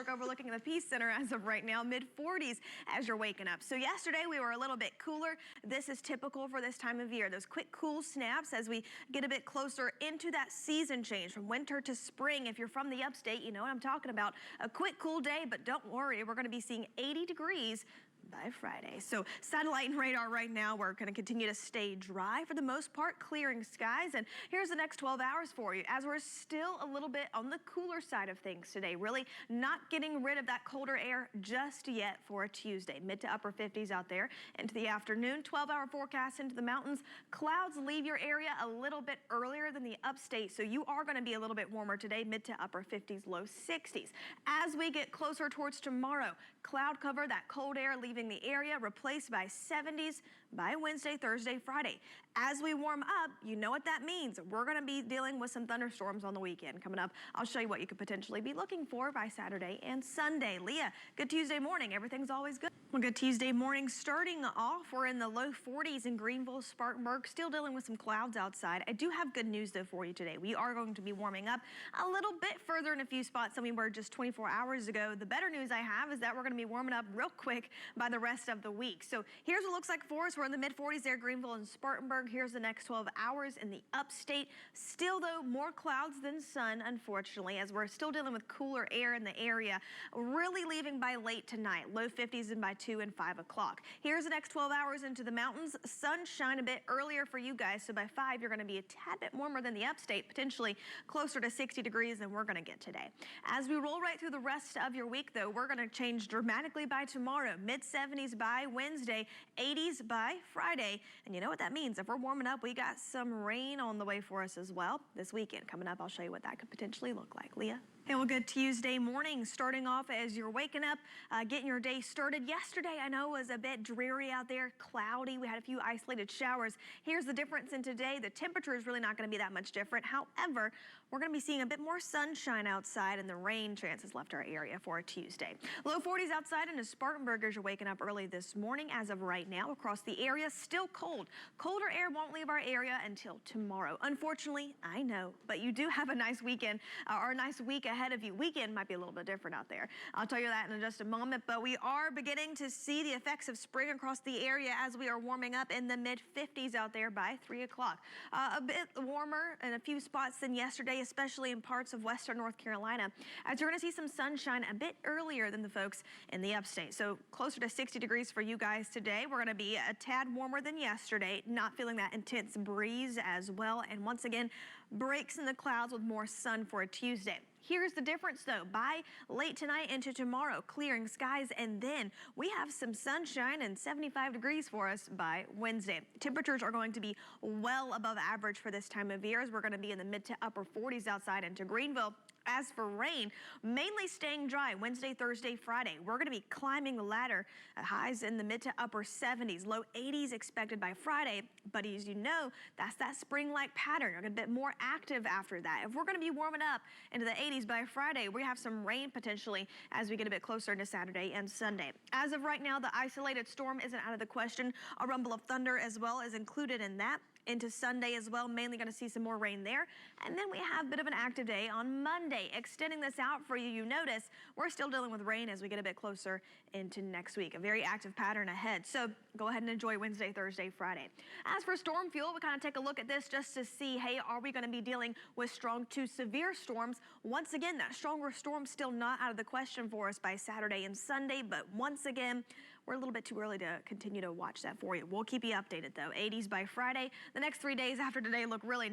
Park overlooking the Peace Center as of right now, mid-40s as you're waking up. So yesterday we were a little bit cooler. This is typical for this time of year. Those quick cool snaps as we get a bit closer into that season change from winter to spring. If you're from the upstate, you know what I'm talking about. A quick cool day, but don't worry, we're going to be seeing 80 degrees by Friday. So satellite and radar right now, we're going to continue to stay dry for the most part, clearing skies. And here's the next 12 hours for you as we're still a little bit on the cooler side of things today. Really not getting rid of that colder air just yet for a Tuesday. Mid to upper 50s out there into the afternoon. 12-hour forecast into the mountains. Clouds leave your area a little bit earlier than the upstate, so you are going to be a little bit warmer today. Mid to upper 50s, low 60s. As we get closer towards tomorrow, cloud cover, that cold air leaving the area, replaced by 70s by Wednesday, Thursday, Friday. As we warm up, you know what that means. We're going to be dealing with some thunderstorms on the weekend coming up. I'll show you what you could potentially be looking for by Saturday and Sunday. Leah, good Tuesday morning. Everything's always good. Well, good Tuesday morning. Starting off, we're in the low 40s in Greenville, Spartanburg. Still dealing with some clouds outside. I do have good news though for you today. We are going to be warming up a little bit further in a few spots than we were just 24 hours ago. The better news I have is that we're going to be warming up real quick by the rest of the week. So here's what it looks like for us. We're in the mid-40s there, Greenville and Spartanburg. Here's the next 12 hours in the upstate. Still though, more clouds than sun, unfortunately, as we're still dealing with cooler air in the area, really leaving by late tonight. Low 50s and by 2 and 5 o'clock. Here's the next 12 hours into the mountains. Sunshine a bit earlier for you guys, so by 5 you're going to be a tad bit warmer than the upstate, potentially closer to 60 degrees than we're going to get today. As we roll right through the rest of your week though, we're going to change dramatically by tomorrow. Mid-70s by Wednesday, 80s by Friday. And you know what that means. If we're warming up, we got some rain on the way for us as well this weekend coming up. I'll show you what that could potentially look like. Leah? And we'll go Tuesday morning, starting off as you're waking up, getting your day started. Yesterday, I know, was a bit dreary out there, cloudy. We had a few isolated showers. Here's the difference in today. The temperature is really not going to be that much different. However, we're going to be seeing a bit more sunshine outside, and the rain chances left our area for a Tuesday. Low 40s outside into Spartanburg as you're waking up early this morning. As of right now, across the area, still cold. Colder air won't leave our area until tomorrow. Unfortunately, I know, but you do have a nice weekend, or a nice week ahead of you. Weekend might be a little bit different out there. I'll tell you that in just a moment, but we are beginning to see the effects of spring across the area as we are warming up in the mid-50s out there by 3 o'clock. A bit warmer in a few spots than yesterday, especially in parts of western North Carolina, as you're going to see some sunshine a bit earlier than the folks in the upstate. So closer to 60 degrees for you guys today. We're going to be a tad warmer than yesterday, not feeling that intense breeze as well. And once again, breaks in the clouds with more sun for a Tuesday. Here's the difference though. By late tonight into tomorrow, clearing skies, and then we have some sunshine and 75 degrees for us by Wednesday. Temperatures are going to be well above average for this time of year as we're going to be in the mid to upper 40s outside into Greenville. As for rain, mainly staying dry Wednesday, Thursday, Friday. We're going to be climbing the ladder. Highs in the mid to upper 70s, low 80s expected by Friday. But as you know, that's that spring-like pattern. You're a bit more active after that. If we're going to be warming up into the 80s by Friday, we have some rain potentially as we get a bit closer into Saturday and Sunday. As of right now, the isolated storm isn't out of the question. A rumble of thunder as well is included in that. Into Sunday as well, mainly going to see some more rain there. And then we have a bit of an active day on Monday. Extending this out for you, you notice we're still dealing with rain as we get a bit closer into next week. A very active pattern ahead. So go ahead and enjoy Wednesday, Thursday, Friday. As for storm fuel, we kind of take a look at this just to see, hey, are we going to be dealing with strong to severe storms? Once again, that stronger storm still not out of the question for us by Saturday and Sunday. But once again, we're a little bit too early to continue to watch that for you. We'll keep you updated though. 80s by Friday. The next 3 days after today look really